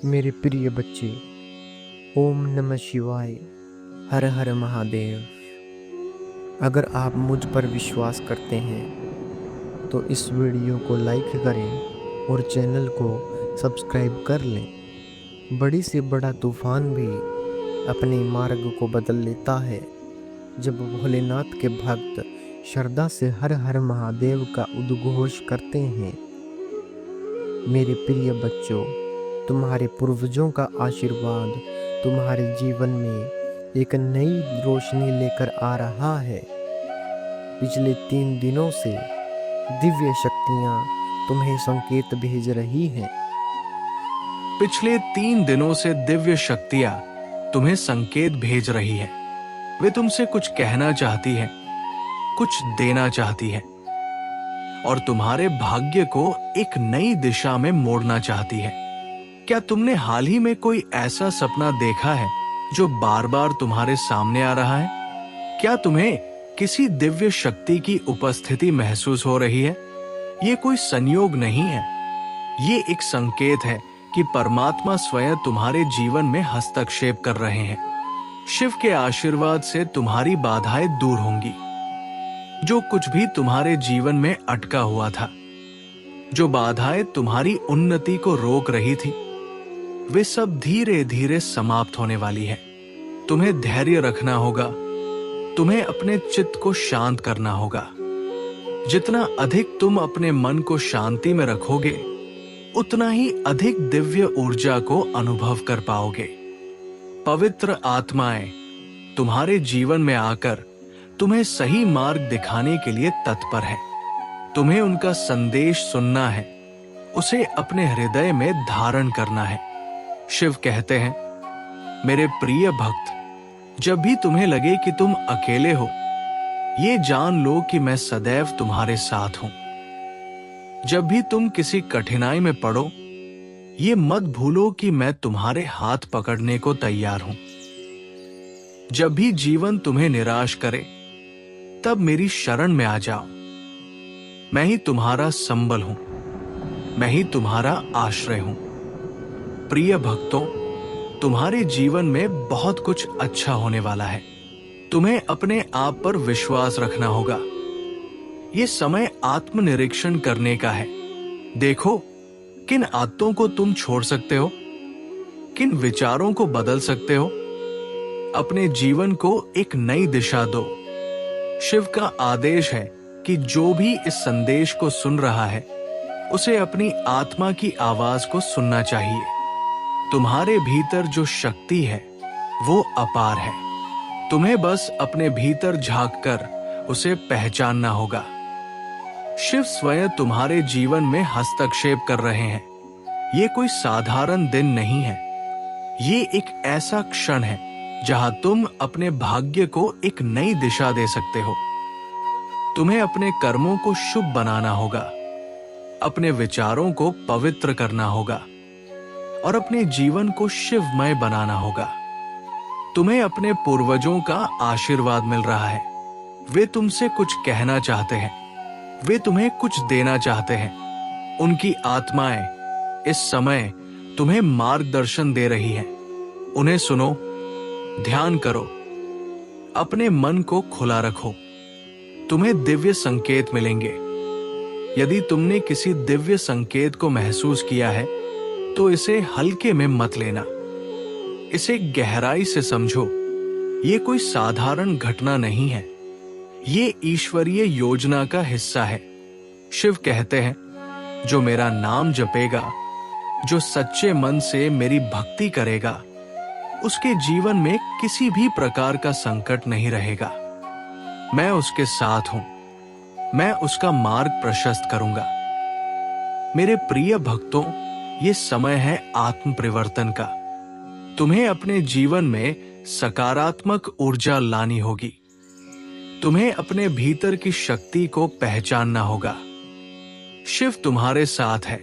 मेरे प्रिय बच्चे, ओम नमः शिवाय। हर हर महादेव। अगर आप मुझ पर विश्वास करते हैं तो इस वीडियो को लाइक करें और चैनल को सब्सक्राइब कर लें। बड़ी से बड़ा तूफान भी अपने मार्ग को बदल लेता है जब भोलेनाथ के भक्त श्रद्धा से हर हर महादेव का उद्घोष करते हैं। मेरे प्रिय बच्चों, तुम्हारे पूर्वजों का आशीर्वाद तुम्हारे जीवन में एक नई रोशनी लेकर आ रहा है। पिछले 3 दिनों से दिव्य शक्तियां तुम्हें संकेत भेज रही हैं। पिछले 3 दिनों से दिव्य शक्तियां तुम्हें संकेत भेज रही है। वे तुमसे कुछ कहना चाहती है, कुछ देना चाहती है और तुम्हारे भाग्य को एक नई दिशा में मोड़ना चाहती है। क्या तुमने हाल ही में कोई ऐसा सपना देखा है जो बार बार तुम्हारे सामने आ रहा है? क्या तुम्हें किसी दिव्य शक्ति की उपस्थिति महसूस हो रही है? ये कोई संयोग नहीं है, ये एक संकेत है कि परमात्मा स्वयं तुम्हारे जीवन में हस्तक्षेप कर रहे हैं। शिव के आशीर्वाद से तुम्हारी बाधाएं दूर होंगी। जो कुछ भी तुम्हारे जीवन में अटका हुआ था, जो बाधाएं तुम्हारी उन्नति को रोक रही थी, वे सब धीरे धीरे समाप्त होने वाली है। तुम्हें धैर्य रखना होगा, तुम्हें अपने चित्त को शांत करना होगा। जितना अधिक तुम अपने मन को शांति में रखोगे, उतना ही अधिक दिव्य ऊर्जा को अनुभव कर पाओगे। पवित्र आत्माएं तुम्हारे जीवन में आकर तुम्हें सही मार्ग दिखाने के लिए तत्पर है। तुम्हें उनका संदेश सुनना है, उसे अपने हृदय में धारण करना है। शिव कहते हैं, मेरे प्रिय भक्त, जब भी तुम्हें लगे कि तुम अकेले हो, ये जान लो कि मैं सदैव तुम्हारे साथ हूं। जब भी तुम किसी कठिनाई में पड़ो, ये मत भूलो कि मैं तुम्हारे हाथ पकड़ने को तैयार हूं। जब भी जीवन तुम्हें निराश करे, तब मेरी शरण में आ जाओ। मैं ही तुम्हारा संबल हूं, मैं ही तुम्हारा आश्रय हूं। प्रिय भक्तों, तुम्हारे जीवन में बहुत कुछ अच्छा होने वाला है। तुम्हें अपने आप पर विश्वास रखना होगा। ये समय आत्मनिरीक्षण करने का है। देखो, किन आदतों को तुम छोड़ सकते हो, किन विचारों को बदल सकते हो। अपने जीवन को एक नई दिशा दो। शिव का आदेश है कि जो भी इस संदेश को सुन रहा है, उसे अपनी आत्मा की आवाज को सुनना चाहिए। तुम्हारे भीतर जो शक्ति है, वो अपार है। तुम्हें बस अपने भीतर झांककर उसे पहचानना होगा। शिव स्वयं तुम्हारे जीवन में हस्तक्षेप कर रहे हैं। ये कोई साधारण दिन नहीं है, ये एक ऐसा क्षण है जहां तुम अपने भाग्य को एक नई दिशा दे सकते हो। तुम्हें अपने कर्मों को शुभ बनाना होगा, अपने विचारों को पवित्र करना होगा और अपने जीवन को शिवमय बनाना होगा। तुम्हें अपने पूर्वजों का आशीर्वाद मिल रहा है। वे तुमसे कुछ कहना चाहते हैं, वे तुम्हें कुछ देना चाहते हैं। उनकी आत्माएं इस समय तुम्हें मार्गदर्शन दे रही हैं। उन्हें सुनो, ध्यान करो, अपने मन को खुला रखो। तुम्हें दिव्य संकेत मिलेंगे। यदि तुमने किसी दिव्य संकेत को महसूस किया है, तो इसे हल्के में मत लेना। इसे गहराई से समझो। ये कोई साधारण घटना नहीं है, ये ईश्वरीय योजना का हिस्सा है। शिव कहते हैं, जो मेरा नाम जपेगा, जो सच्चे मन से मेरी भक्ति करेगा, उसके जीवन में किसी भी प्रकार का संकट नहीं रहेगा। मैं उसके साथ हूं, मैं उसका मार्ग प्रशस्त करूंगा। मेरे प्रिय भक्तों, ये समय है आत्म परिवर्तन का। तुम्हें अपने जीवन में सकारात्मक ऊर्जा लानी होगी। तुम्हें अपने भीतर की शक्ति को पहचानना होगा। शिव तुम्हारे साथ है,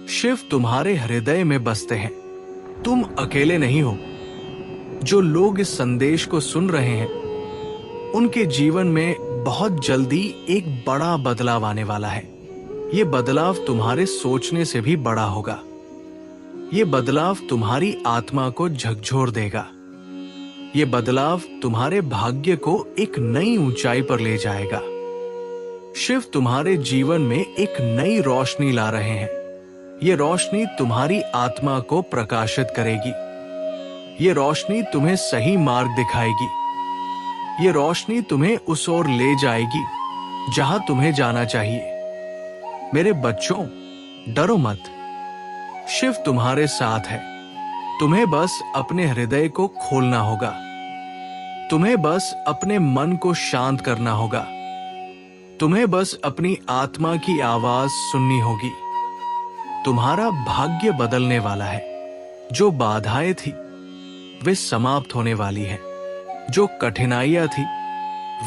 शिव तुम्हारे हृदय में बसते हैं। तुम अकेले नहीं हो। जो लोग इस संदेश को सुन रहे हैं, उनके जीवन में बहुत जल्दी एक बड़ा बदलाव आने वाला है। ये बदलाव तुम्हारे सोचने से भी बड़ा होगा। ये बदलाव तुम्हारी आत्मा को झकझोर देगा। ये बदलाव तुम्हारे भाग्य को एक नई ऊंचाई पर ले जाएगा। शिव तुम्हारे जीवन में एक नई रोशनी ला रहे हैं। ये रोशनी तुम्हारी आत्मा को प्रकाशित करेगी। ये रोशनी तुम्हें सही मार्ग दिखाएगी। ये रोशनी तुम्हें उस ओर ले जाएगी जहां तुम्हें जाना चाहिए। मेरे बच्चों, डरो मत। शिव तुम्हारे साथ है। तुम्हें बस अपने हृदय को खोलना होगा। तुम्हें बस अपने मन को शांत करना होगा। तुम्हें बस अपनी आत्मा की आवाज सुननी होगी। तुम्हारा भाग्य बदलने वाला है। जो बाधाएं थी वे समाप्त होने वाली है। जो कठिनाइयां थी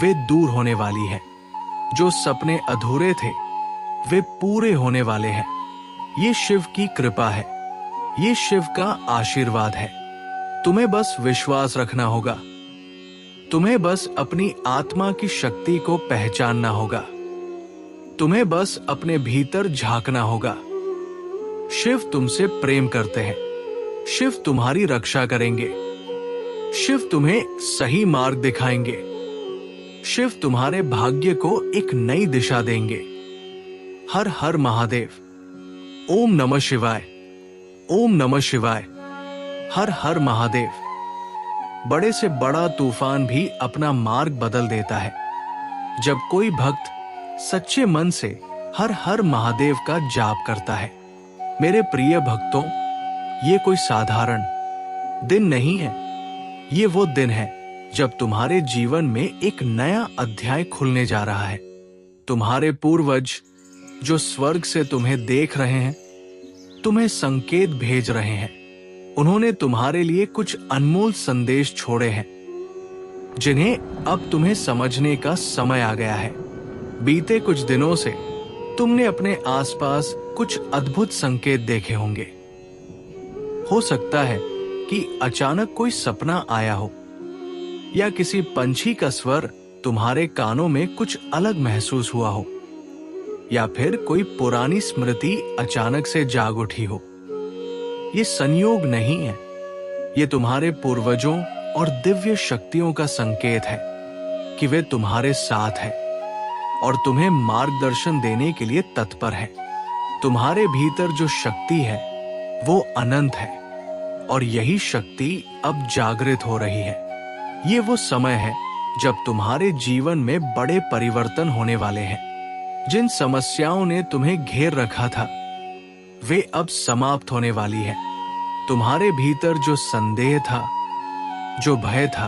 वे दूर होने वाली है। जो सपने अधूरे थे वे पूरे होने वाले हैं। ये शिव की कृपा है। ये शिव का आशीर्वाद है। तुम्हें बस विश्वास रखना होगा। तुम्हें बस अपनी आत्मा की शक्ति को पहचानना होगा। तुम्हें बस अपने भीतर झांकना होगा। शिव तुमसे प्रेम करते हैं। शिव तुम्हारी रक्षा करेंगे। शिव तुम्हें सही मार्ग दिखाएंगे। शिव तुम्हारे भाग्य को एक नई दिशा देंगे। हर हर महादेव। ओम नमः शिवाय। ओम नमः शिवाय। हर हर महादेव। बड़े से बड़ा तूफान भी अपना मार्ग बदल देता है जब कोई भक्त सच्चे मन से हर हर महादेव का जाप करता है। मेरे प्रिय भक्तों, ये कोई साधारण दिन नहीं है। ये वो दिन है जब तुम्हारे जीवन में एक नया अध्याय खुलने जा रहा है। तुम्हारे पूर्वज जो स्वर्ग से तुम्हें देख रहे हैं, तुम्हें संकेत भेज रहे हैं। उन्होंने तुम्हारे लिए कुछ अनमोल संदेश छोड़े हैं जिन्हें अब तुम्हें समझने का समय आ गया है। बीते कुछ दिनों से तुमने अपने आसपास कुछ अद्भुत संकेत देखे होंगे। हो सकता है कि अचानक कोई सपना आया हो या किसी पंछी का स्वर तुम्हारे कानों में कुछ अलग महसूस हुआ हो, या फिर कोई पुरानी स्मृति अचानक से जाग उठी हो। ये संयोग नहीं है। ये तुम्हारे पूर्वजों और दिव्य शक्तियों का संकेत है कि वे तुम्हारे साथ हैं और तुम्हें मार्गदर्शन देने के लिए तत्पर है। तुम्हारे भीतर जो शक्ति है वो अनंत है और यही शक्ति अब जागृत हो रही है। ये वो समय है जब तुम्हारे जीवन में बड़े परिवर्तन होने वाले हैं। जिन समस्याओं ने तुम्हें घेर रखा था वे अब समाप्त होने वाली है। तुम्हारे भीतर जो संदेह था, जो भय था,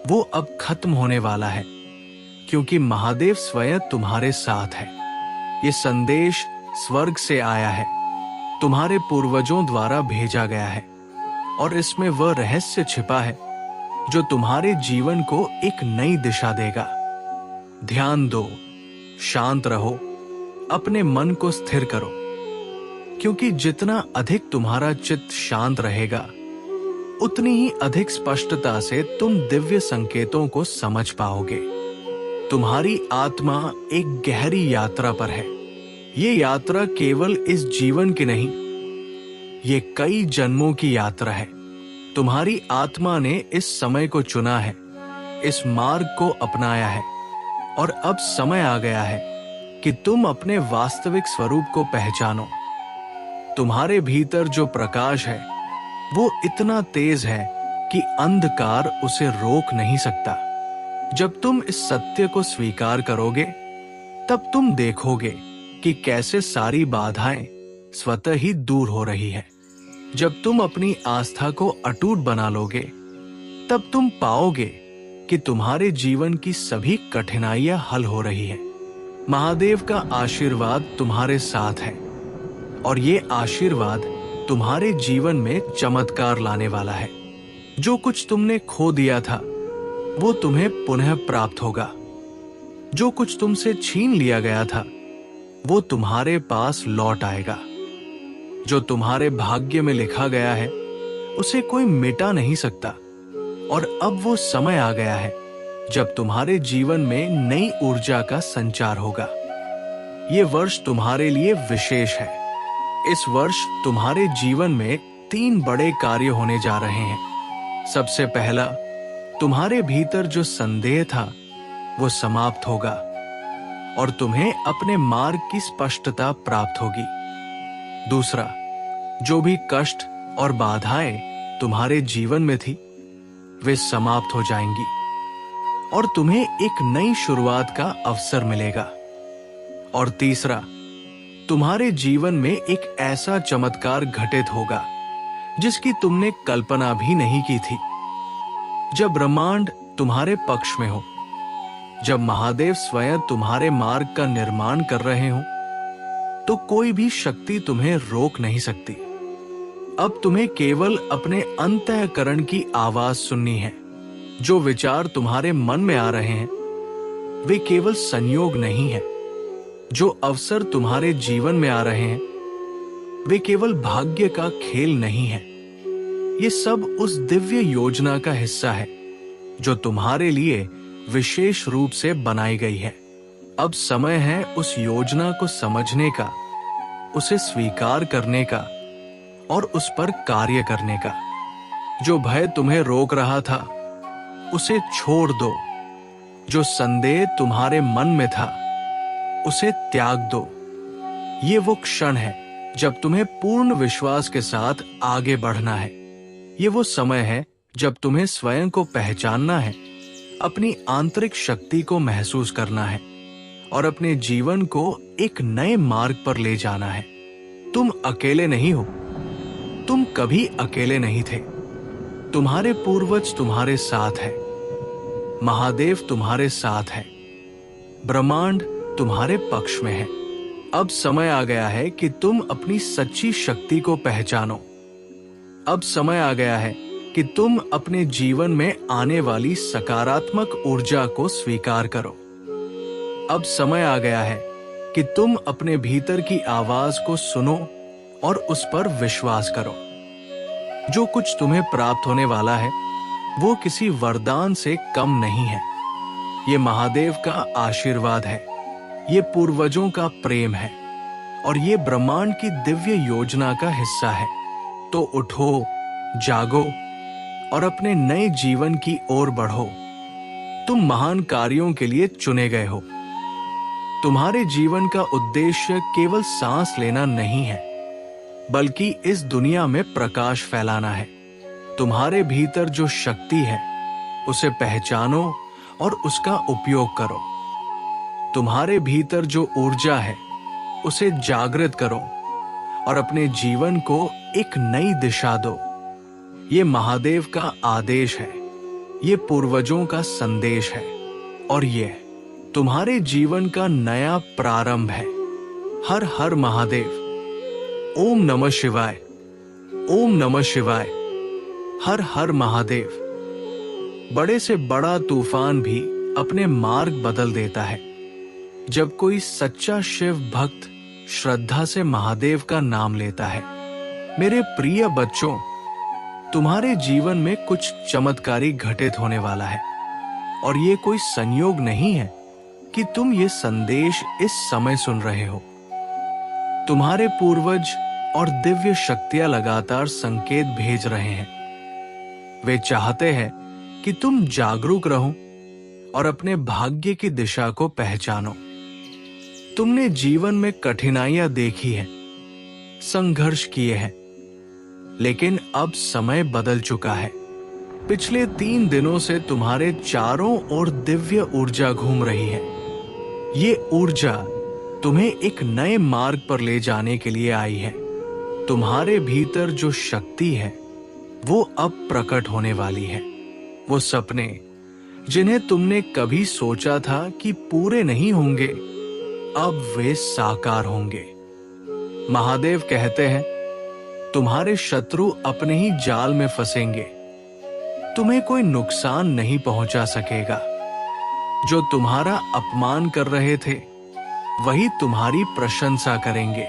वो अब खत्म होने वाला है क्योंकि महादेव स्वयं तुम्हारे साथ है। ये संदेश स्वर्ग से आया है, तुम्हारे पूर्वजों द्वारा भेजा गया है और इसमें वह रहस्य छिपा है जो तुम्हारे जीवन को एक नई दिशा देगा। ध्यान दो, शांत रहो, अपने मन को स्थिर करो, क्योंकि जितना अधिक तुम्हारा चित्त शांत रहेगा उतनी ही अधिक स्पष्टता से तुम दिव्य संकेतों को समझ पाओगे। तुम्हारी आत्मा एक गहरी यात्रा पर है। ये यात्रा केवल इस जीवन की नहीं, ये कई जन्मों की यात्रा है। तुम्हारी आत्मा ने इस समय को चुना है, इस मार्ग को अपनाया है और अब समय आ गया है कि तुम अपने वास्तविक स्वरूप को पहचानो। तुम्हारे भीतर जो प्रकाश है वो इतना तेज है कि अंधकार उसे रोक नहीं सकता। जब तुम इस सत्य को स्वीकार करोगे तब तुम देखोगे कि कैसे सारी बाधाएं स्वतः ही दूर हो रही है। जब तुम अपनी आस्था को अटूट बना लोगे तब तुम पाओगे कि तुम्हारे जीवन की सभी कठिनाइयां हल हो रही है। महादेव का आशीर्वाद तुम्हारे साथ है और ये आशीर्वाद तुम्हारे जीवन में चमत्कार लाने वाला है। जो कुछ तुमने खो दिया था वो तुम्हें पुनः प्राप्त होगा। जो कुछ तुमसे छीन लिया गया था वो तुम्हारे पास लौट आएगा। जो तुम्हारे भाग्य में लिखा गया है उसे कोई मिटा नहीं सकता और अब वो समय आ गया है जब तुम्हारे जीवन में नई ऊर्जा का संचार होगा। ये वर्ष तुम्हारे लिए विशेष है। इस वर्ष तुम्हारे जीवन में 3 बड़े कार्य होने जा रहे हैं। सबसे पहला, तुम्हारे भीतर जो संदेह था वो समाप्त होगा और तुम्हें अपने मार्ग की स्पष्टता प्राप्त होगी। दूसरा, जो भी कष्ट और बाधाएं तुम्हारे जीवन में थी वे समाप्त हो जाएंगी और तुम्हें एक नई शुरुआत का अवसर मिलेगा। और तीसरा, तुम्हारे जीवन में एक ऐसा चमत्कार घटित होगा जिसकी तुमने कल्पना भी नहीं की थी। जब ब्रह्मांड तुम्हारे पक्ष में हो, जब महादेव स्वयं तुम्हारे मार्ग का निर्माण कर रहे हो, तो कोई भी शक्ति तुम्हें रोक नहीं सकती। अब तुम्हें केवल अपने अंतःकरण की आवाज सुननी है। जो विचार तुम्हारे मन में आ रहे हैं वे केवल संयोग नहीं है। जो अवसर तुम्हारे जीवन में आ रहे हैं वे केवल भाग्य का खेल नहीं है। ये सब उस दिव्य योजना का हिस्सा है जो तुम्हारे लिए विशेष रूप से बनाई गई है। अब समय है उस योजना को समझने का, उसे स्वीकार करने का और उस पर कार्य करने का। जो भय तुम्हें रोक रहा था उसे छोड़ दो। जो संदेह तुम्हारे मन में था उसे त्याग दो। ये वो क्षण है जब तुम्हें पूर्ण विश्वास के साथ आगे बढ़ना है। ये वो समय है जब तुम्हें स्वयं को पहचानना है, अपनी आंतरिक शक्ति को महसूस करना है और अपने जीवन को एक नए मार्ग पर ले जाना है। तुम अकेले नहीं हो, तुम कभी अकेले नहीं थे। तुम्हारे पूर्वज तुम्हारे साथ है, महादेव तुम्हारे साथ है, ब्रह्मांड तुम्हारे पक्ष में है। अब समय आ गया है कि तुम अपनी सच्ची शक्ति को पहचानो। अब समय आ गया है कि तुम अपने जीवन में आने वाली सकारात्मक ऊर्जा को स्वीकार करो। अब समय आ गया है कि तुम अपने भीतर की आवाज को सुनो और उस पर विश्वास करो। जो कुछ तुम्हें प्राप्त होने वाला है वो किसी वरदान से कम नहीं है। ये महादेव का आशीर्वाद है, ये पूर्वजों का प्रेम है और ये ब्रह्मांड की दिव्य योजना का हिस्सा है। तो उठो, जागो और अपने नए जीवन की ओर बढ़ो। तुम महान कार्यों के लिए चुने गए हो। तुम्हारे जीवन का उद्देश्य केवल सांस लेना नहीं है, बल्कि इस दुनिया में प्रकाश फैलाना है। तुम्हारे भीतर जो शक्ति है उसे पहचानो और उसका उपयोग करो। तुम्हारे भीतर जो ऊर्जा है उसे जागृत करो और अपने जीवन को एक नई दिशा दो। ये महादेव का आदेश है, ये पूर्वजों का संदेश है और ये तुम्हारे जीवन का नया प्रारंभ है। हर हर महादेव। ओम नमः शिवाय। ओम नमः शिवाय। हर हर महादेव। बड़े से बड़ा तूफान भी अपने मार्ग बदल देता है जब कोई सच्चा शिव भक्त श्रद्धा से महादेव का नाम लेता है। मेरे प्रिय बच्चों, तुम्हारे जीवन में कुछ चमत्कारी घटित होने वाला है और ये कोई संयोग नहीं है कि तुम ये संदेश इस समय सुन रहे हो। तुम्हारे पूर्वज और दिव्य शक्तियां लगातार संकेत भेज रहे हैं। वे चाहते हैं कि तुम जागरूक रहो और अपने भाग्य की दिशा को पहचानो। तुमने जीवन में कठिनाइयां देखी हैं, संघर्ष किए हैं, लेकिन अब समय बदल चुका है। पिछले 3 दिनों से तुम्हारे चारों ओर दिव्य ऊर्जा घूम रही है। ये ऊर्जा तुम्हें एक नए मार्ग पर ले जाने के लिए आई है। तुम्हारे भीतर जो शक्ति है वो अब प्रकट होने वाली है। वो सपने जिन्हें तुमने कभी सोचा था कि पूरे नहीं होंगे, अब वे साकार होंगे। महादेव कहते हैं, तुम्हारे शत्रु अपने ही जाल में फंसेंगे, तुम्हें कोई नुकसान नहीं पहुंचा सकेगा। जो तुम्हारा अपमान कर रहे थे वही तुम्हारी प्रशंसा करेंगे।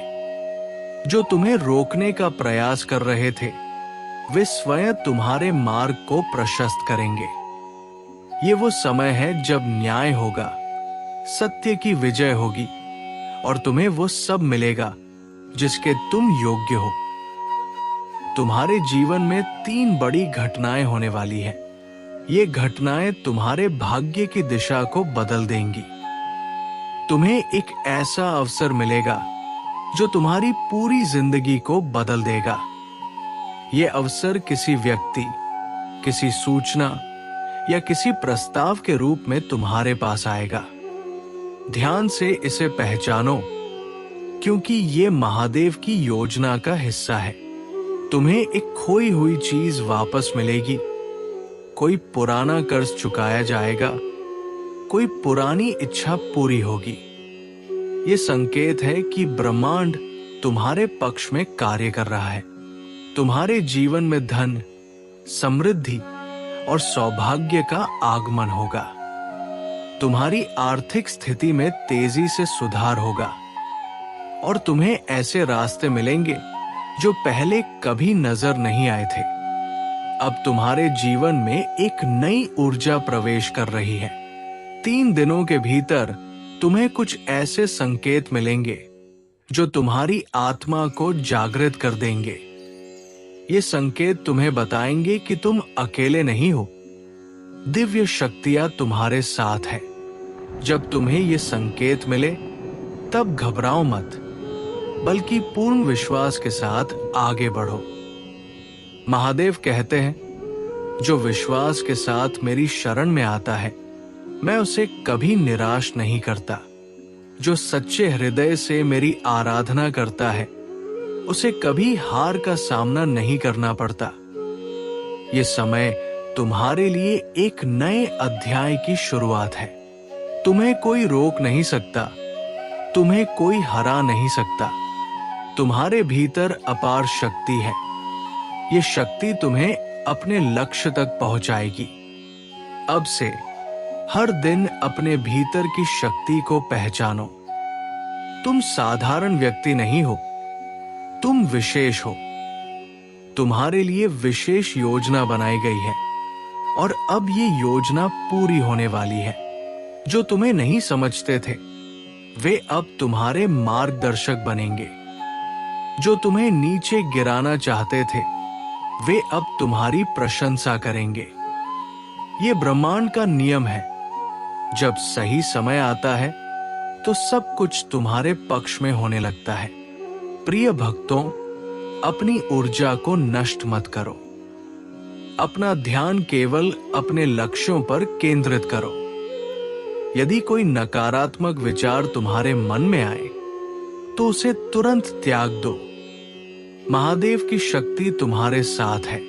जो तुम्हें रोकने का प्रयास कर रहे थे वे स्वयं तुम्हारे मार्ग को प्रशस्त करेंगे। ये वो समय है जब न्याय होगा, सत्य की विजय होगी और तुम्हें वो सब मिलेगा जिसके तुम योग्य हो। तुम्हारे जीवन में 3 बड़ी घटनाएं होने वाली हैं। ये घटनाएं तुम्हारे भाग्य की दिशा को बदल देंगी। तुम्हें एक ऐसा अवसर मिलेगा जो तुम्हारी पूरी जिंदगी को बदल देगा। ये अवसर किसी व्यक्ति, किसी सूचना या किसी प्रस्ताव के रूप में तुम्हारे पास आएगा। ध्यान से इसे पहचानो, क्योंकि ये महादेव की योजना का हिस्सा है। तुम्हें एक खोई हुई चीज वापस मिलेगी, कोई पुराना कर्ज चुकाया जाएगा, कोई पुरानी इच्छा पूरी होगी। ये संकेत है कि ब्रह्मांड तुम्हारे पक्ष में कार्य कर रहा है। तुम्हारे जीवन में धन, समृद्धि और सौभाग्य का आगमन होगा। तुम्हारी आर्थिक स्थिति में तेजी से सुधार होगा और तुम्हें ऐसे रास्ते मिलेंगे जो पहले कभी नजर नहीं आए थे। अब तुम्हारे जीवन में एक नई ऊर्जा प्रवेश कर रही है। 3 दिनों के भीतर तुम्हें कुछ ऐसे संकेत मिलेंगे जो तुम्हारी आत्मा को जागृत कर देंगे। ये संकेत तुम्हें बताएंगे कि तुम अकेले नहीं हो, दिव्य शक्तियां तुम्हारे साथ है। जब तुम्हें ये संकेत मिले तब घबराओ मत, बल्कि पूर्ण विश्वास के साथ आगे बढ़ो। महादेव कहते हैं, जो विश्वास के साथ मेरी शरण में आता है, मैं उसे कभी निराश नहीं करता। जो सच्चे हृदय से मेरी आराधना करता है, उसे कभी हार का सामना नहीं करना पड़ता। ये समय तुम्हारे लिए एक नए अध्याय की शुरुआत है। तुम्हें कोई रोक नहीं सकता, तुम्हें कोई हरा नहीं सकता। तुम्हारे भीतर अपार शक्ति है। ये शक्ति तुम्हें अपने लक्ष्य तक पहुंचाएगी। अब से हर दिन अपने भीतर की शक्ति को पहचानो। तुम साधारण व्यक्ति नहीं हो, तुम विशेष हो। तुम्हारे लिए विशेष योजना बनाई गई है और अब ये योजना पूरी होने वाली है। जो तुम्हें नहीं समझते थे, वे अब तुम्हारे मार्गदर्शक बनेंगे। जो तुम्हें नीचे गिराना चाहते थे, वे अब तुम्हारी प्रशंसा करेंगे। ये ब्रह्मांड का नियम है। जब सही समय आता है तो सब कुछ तुम्हारे पक्ष में होने लगता है। प्रिय भक्तों, अपनी ऊर्जा को नष्ट मत करो। अपना ध्यान केवल अपने लक्ष्यों पर केंद्रित करो। यदि कोई नकारात्मक विचार तुम्हारे मन में आए तो उसे तुरंत त्याग दो। महादेव की शक्ति तुम्हारे साथ है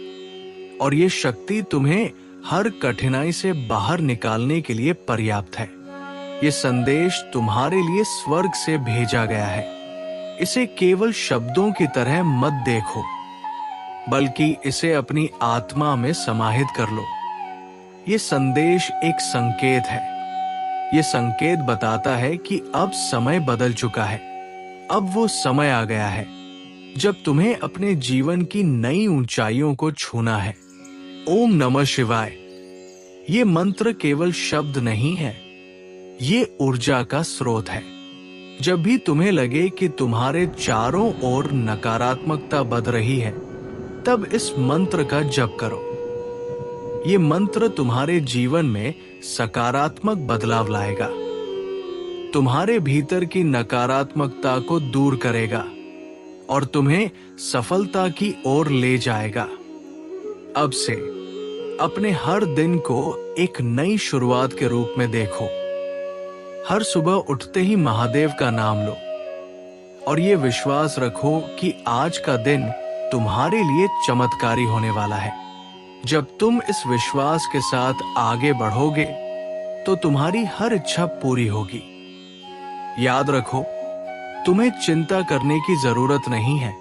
और ये शक्ति तुम्हें हर कठिनाई से बाहर निकालने के लिए पर्याप्त है। ये संदेश तुम्हारे लिए स्वर्ग से भेजा गया है। इसे केवल शब्दों की तरह मत देखो, बल्कि इसे अपनी आत्मा में समाहित कर लो। ये संदेश एक संकेत है। ये संकेत बताता है कि अब समय बदल चुका है। अब वो समय आ गया है जब तुम्हें अपने जीवन की नई ऊंचाइयों को छूना है। ओम नमः शिवाय। ये मंत्र केवल शब्द नहीं है, ये ऊर्जा का स्रोत है। जब भी तुम्हें लगे कि तुम्हारे चारों ओर नकारात्मकता बढ़ रही है, तब इस मंत्र का जप करो। ये मंत्र तुम्हारे जीवन में सकारात्मक बदलाव लाएगा, तुम्हारे भीतर की नकारात्मकता को दूर करेगा और तुम्हें सफलता की ओर ले जाएगा। अब से अपने हर दिन को एक नई शुरुआत के रूप में देखो। हर सुबह उठते ही महादेव का नाम लो और ये विश्वास रखो कि आज का दिन तुम्हारे लिए चमत्कारी होने वाला है। जब तुम इस विश्वास के साथ आगे बढ़ोगे तो तुम्हारी हर इच्छा पूरी होगी। याद रखो, तुम्हें चिंता करने की जरूरत नहीं है।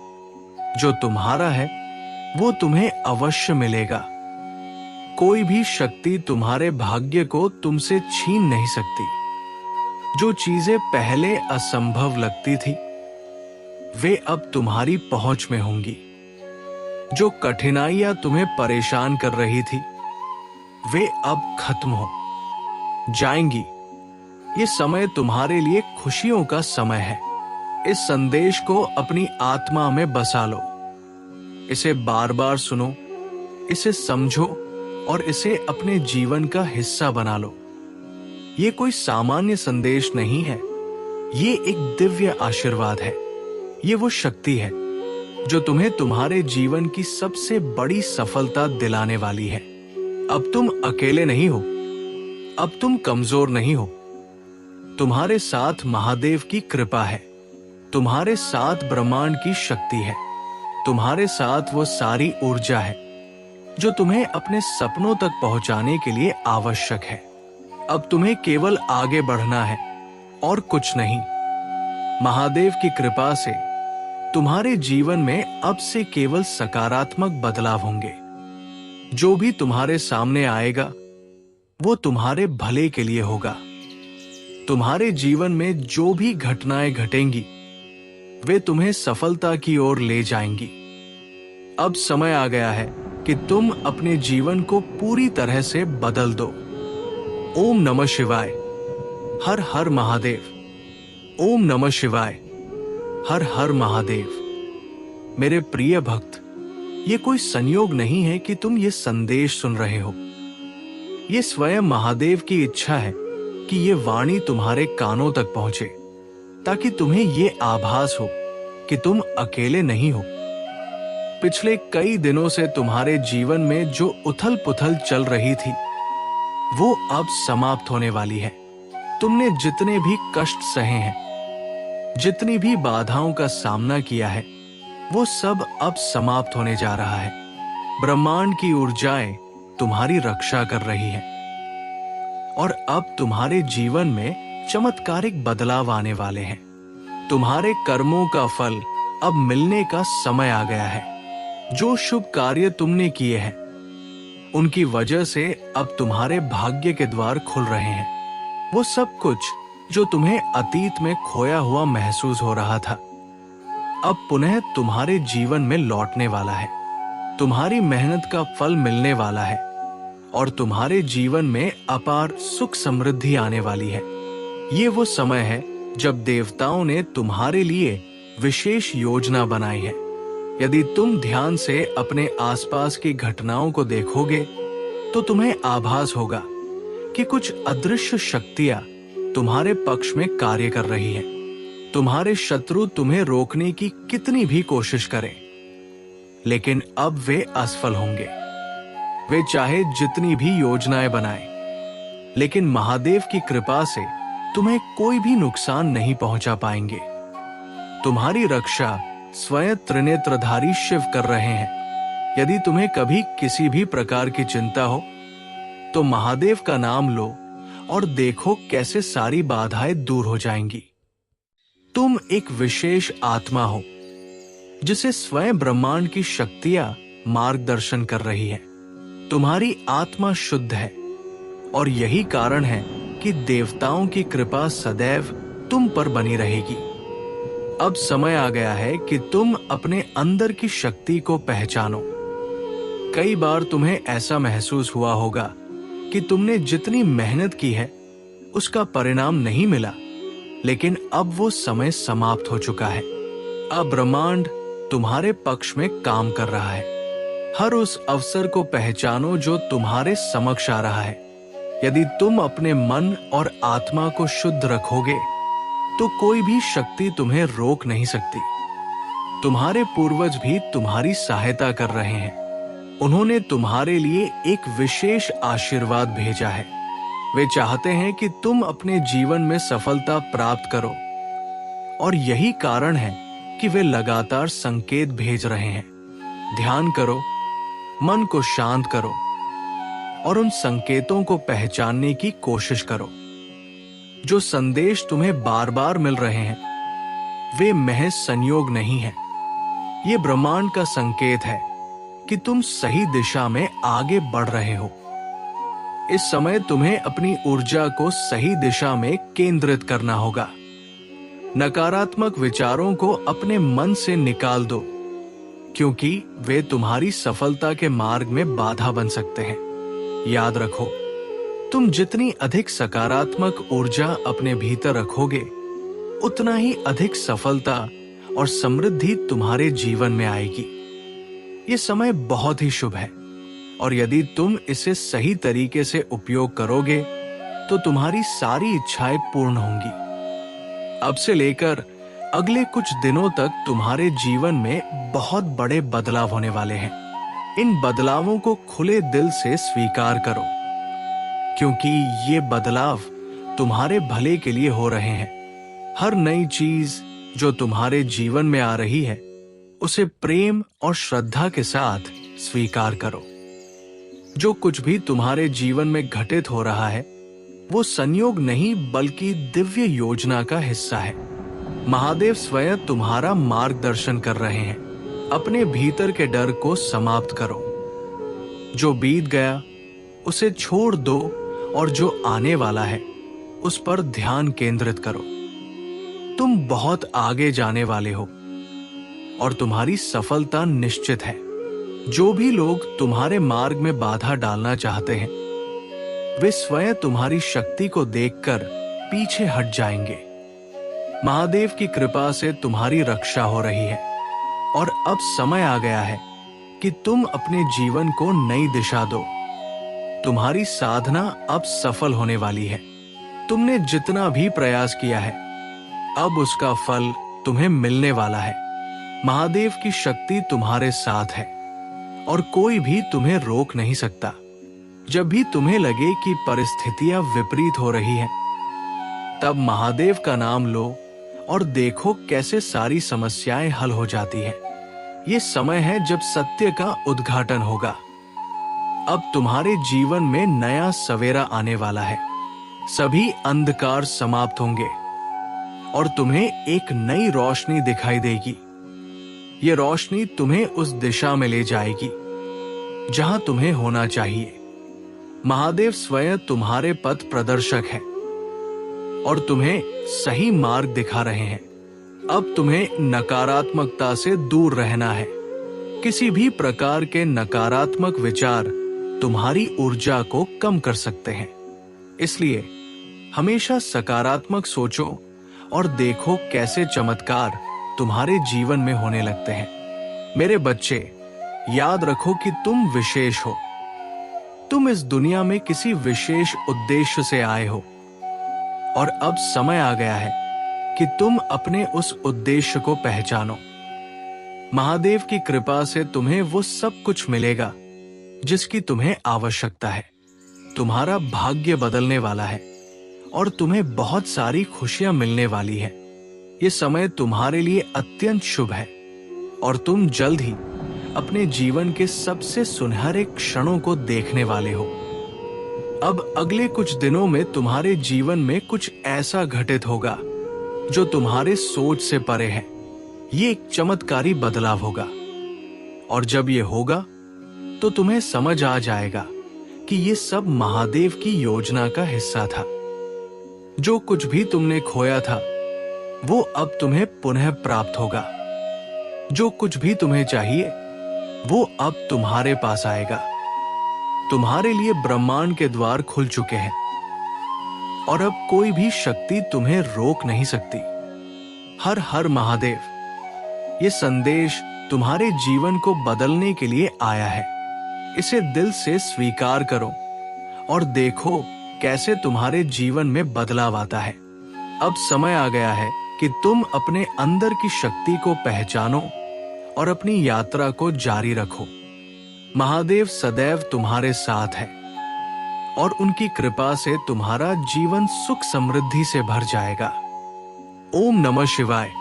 जो तुम्हारा है वो तुम्हें अवश्य मिलेगा। कोई भी शक्ति तुम्हारे भाग्य को तुमसे छीन नहीं सकती। जो चीजें पहले असंभव लगती थी, वे अब तुम्हारी पहुंच में होंगी। जो कठिनाइयां तुम्हें परेशान कर रही थी, वे अब खत्म हो जाएंगी। ये समय तुम्हारे लिए खुशियों का समय है। इस संदेश को अपनी आत्मा में बसा लो। इसे बार बार सुनो, इसे समझो और इसे अपने जीवन का हिस्सा बना लो। ये कोई सामान्य संदेश नहीं है, ये एक दिव्य आशीर्वाद है। ये वो शक्ति है जो तुम्हें तुम्हारे जीवन की सबसे बड़ी सफलता दिलाने वाली है। अब तुम अकेले नहीं हो, अब तुम कमजोर नहीं हो। तुम्हारे साथ महादेव की कृपा है, तुम्हारे साथ ब्रह्मांड की शक्ति है, तुम्हारे साथ वो सारी ऊर्जा है जो तुम्हें अपने सपनों तक पहुंचाने के लिए आवश्यक है। अब तुम्हें केवल आगे बढ़ना है और कुछ नहीं। महादेव की कृपा से तुम्हारे जीवन में अब से केवल सकारात्मक बदलाव होंगे। जो भी तुम्हारे सामने आएगा वो तुम्हारे भले के लिए होगा। तुम्हारे जीवन में जो भी घटनाएं घटेंगी वे तुम्हें सफलता की ओर ले जाएंगी। अब समय आ गया है कि तुम अपने जीवन को पूरी तरह से बदल दो। ओम नमः शिवाय। हर हर महादेव। ओम नमः शिवाय। हर हर महादेव। मेरे प्रिय भक्त, ये कोई संयोग नहीं है कि तुम ये संदेश सुन रहे हो। ये स्वयं महादेव की इच्छा है कि ये वाणी तुम्हारे कानों तक पहुंचे, ताकि तुम्हें ये आभास हो कि तुम अकेले नहीं हो। पिछले कई दिनों से तुम्हारे जीवन में जो उथल पुथल चल रही थी वो अब समाप्त होने वाली है। तुमने जितने भी कष्ट सहे हैं, जितनी भी बाधाओं का सामना किया है, वो सब अब समाप्त होने जा रहा है। ब्रह्मांड की ऊर्जाएं तुम्हारी रक्षा कर रही है और अब तुम्हारे जीवन में चमत्कारिक बदलाव आने वाले हैं। तुम्हारे कर्मों का फल अब मिलने का समय आ गया है। जो शुभ कार्य तुमने किए हैं उनकी वजह से अब तुम्हारे भाग्य के द्वार खुल रहे हैं। वो सब कुछ जो तुम्हें अतीत में खोया हुआ महसूस हो रहा था अब पुनः तुम्हारे जीवन में लौटने वाला है। तुम्हारी मेहनत का फल मिलने वाला है और तुम्हारे जीवन में अपार सुख समृद्धि आने वाली है। ये वो समय है जब देवताओं ने तुम्हारे लिए विशेष योजना बनाई है। यदि तुम ध्यान से अपने आसपास की घटनाओं को देखोगे तो तुम्हें आभास होगा कि कुछ अदृश्य शक्तियां तुम्हारे पक्ष में कार्य कर रही हैं। तुम्हारे शत्रु तुम्हें रोकने की कितनी भी कोशिश करें, लेकिन अब वे असफल होंगे। वे चाहे जितनी भी योजनाएं बनाएं, लेकिन महादेव की कृपा से तुम्हें कोई भी नुकसान नहीं पहुंचा पाएंगे। तुम्हारी रक्षा स्वयं त्रिनेत्रधारी शिव कर रहे हैं। यदि तुम्हें कभी किसी भी प्रकार की चिंता हो तो महादेव का नाम लो और देखो कैसे सारी बाधाएं दूर हो जाएंगी। तुम एक विशेष आत्मा हो जिसे स्वयं ब्रह्मांड की शक्तियां मार्गदर्शन कर रही है। तुम्हारी आत्मा शुद्ध है और यही कारण है कि देवताओं की कृपा सदैव तुम पर बनी रहेगी। अब समय आ गया है कि तुम अपने अंदर की शक्ति को पहचानो। कई बार तुम्हें ऐसा महसूस हुआ होगा कि तुमने जितनी मेहनत की है उसका परिणाम नहीं मिला, लेकिन अब वो समय समाप्त हो चुका है। अब ब्रह्मांड तुम्हारे पक्ष में काम कर रहा है। हर उस अवसर को पहचानो जो तुम्हारे समक्ष आ रहा है। यदि तुम अपने मन और आत्मा को शुद्ध रखोगे तो कोई भी शक्ति तुम्हें रोक नहीं सकती। तुम्हारे पूर्वज भी तुम्हारी सहायता कर रहे हैं। उन्होंने तुम्हारे लिए एक विशेष आशीर्वाद भेजा है। वे चाहते हैं कि तुम अपने जीवन में सफलता प्राप्त करो और यही कारण है कि वे लगातार संकेत भेज रहे हैं। ध्यान करो, मन को शांत करो और उन संकेतों को पहचानने की कोशिश करो। जो संदेश तुम्हें बार बार मिल रहे हैं वे महज संयोग नहीं है। ये ब्रह्मांड का संकेत है कि तुम सही दिशा में आगे बढ़ रहे हो। इस समय तुम्हें अपनी ऊर्जा को सही दिशा में केंद्रित करना होगा। नकारात्मक विचारों को अपने मन से निकाल दो, क्योंकि वे तुम्हारी सफलता के मार्ग में बाधा बन सकते हैं। याद रखो, तुम जितनी अधिक सकारात्मक ऊर्जा अपने भीतर रखोगे, उतना ही अधिक सफलता और समृद्धि तुम्हारे जीवन में आएगी। ये समय बहुत ही शुभ है और यदि तुम इसे सही तरीके से उपयोग करोगे तो तुम्हारी सारी इच्छाएं पूर्ण होंगी। अब से लेकर अगले कुछ दिनों तक तुम्हारे जीवन में बहुत बड़े बदलाव होने वाले हैं। इन बदलावों को खुले दिल से स्वीकार करो, क्योंकि ये बदलाव तुम्हारे भले के लिए हो रहे हैं। हर नई चीज जो तुम्हारे जीवन में आ रही है, उसे प्रेम और श्रद्धा के साथ स्वीकार करो। जो कुछ भी तुम्हारे जीवन में घटित हो रहा है, वो संयोग नहीं बल्कि दिव्य योजना का हिस्सा है। महादेव स्वयं तुम्हारा मार्गदर्शन कर रहे हैं। अपने भीतर के डर को समाप्त करो। जो बीत गया उसे छोड़ दो और जो आने वाला है उस पर ध्यान केंद्रित करो। तुम बहुत आगे जाने वाले हो और तुम्हारी सफलता निश्चित है। जो भी लोग तुम्हारे मार्ग में बाधा डालना चाहते हैं, वे स्वयं तुम्हारी शक्ति को देखकर पीछे हट जाएंगे। महादेव की कृपा से तुम्हारी रक्षा हो रही है और अब समय आ गया है कि तुम अपने जीवन को नई दिशा दो। तुम्हारी साधना अब सफल होने वाली है। तुमने जितना भी प्रयास किया है, अब उसका फल तुम्हें मिलने वाला है। महादेव की शक्ति तुम्हारे साथ है और कोई भी तुम्हें रोक नहीं सकता। जब भी तुम्हें लगे कि परिस्थितियां विपरीत हो रही हैं, तब महादेव का नाम लो और देखो कैसे सारी समस्याएं हल हो जाती हैं। ये समय है जब सत्य का उद्घाटन होगा। अब तुम्हारे जीवन में नया सवेरा आने वाला है। सभी अंधकार समाप्त होंगे और तुम्हें एक नई रोशनी दिखाई देगी। ये रोशनी तुम्हें उस दिशा में ले जाएगी जहां तुम्हें होना चाहिए। महादेव स्वयं तुम्हारे पथ प्रदर्शक है और तुम्हें सही मार्ग दिखा रहे हैं। अब तुम्हें नकारात्मकता से दूर रहना है। किसी भी प्रकार के नकारात्मक विचार तुम्हारी ऊर्जा को कम कर सकते हैं। इसलिए हमेशा सकारात्मक सोचो और देखो कैसे चमत्कार तुम्हारे जीवन में होने लगते हैं। मेरे बच्चे, याद रखो कि तुम विशेष हो। तुम इस दुनिया में किसी विशेष उद्देश्य से आए हो और अब समय आ गया है कि तुम अपने उस उद्देश्य को पहचानो। महादेव की कृपा से तुम्हें वो सब कुछ मिलेगा जिसकी तुम्हें आवश्यकता है। तुम्हारा भाग्य बदलने वाला है और तुम्हें बहुत सारी खुशियां मिलने वाली है। ये समय तुम्हारे लिए अत्यंत शुभ है और तुम जल्द ही अपने जीवन के सबसे सुनहरे क्षणों को देखने वाले हो। अब अगले कुछ दिनों में तुम्हारे जीवन में कुछ ऐसा घटित होगा जो तुम्हारे सोच से परे है। ये एक चमत्कारी बदलाव होगा और जब ये होगा तो तुम्हें समझ आ जाएगा कि ये सब महादेव की योजना का हिस्सा था। जो कुछ भी तुमने खोया था, वो अब तुम्हें पुनः प्राप्त होगा। जो कुछ भी तुम्हें चाहिए, वो अब तुम्हारे पास आएगा। तुम्हारे लिए ब्रह्मांड के द्वार खुल चुके हैं और अब कोई भी शक्ति तुम्हें रोक नहीं सकती। हर हर महादेव। ये संदेश तुम्हारे जीवन को बदलने के लिए आया है। इसे दिल से स्वीकार करो और देखो कैसे तुम्हारे जीवन में बदलाव आता है। अब समय आ गया है कि तुम अपने अंदर की शक्ति को पहचानो और अपनी यात्रा को जारी रखो। महादेव सदैव तुम्हारे साथ है और उनकी कृपा से तुम्हारा जीवन सुख समृद्धि से भर जाएगा। ओम नमः शिवाय।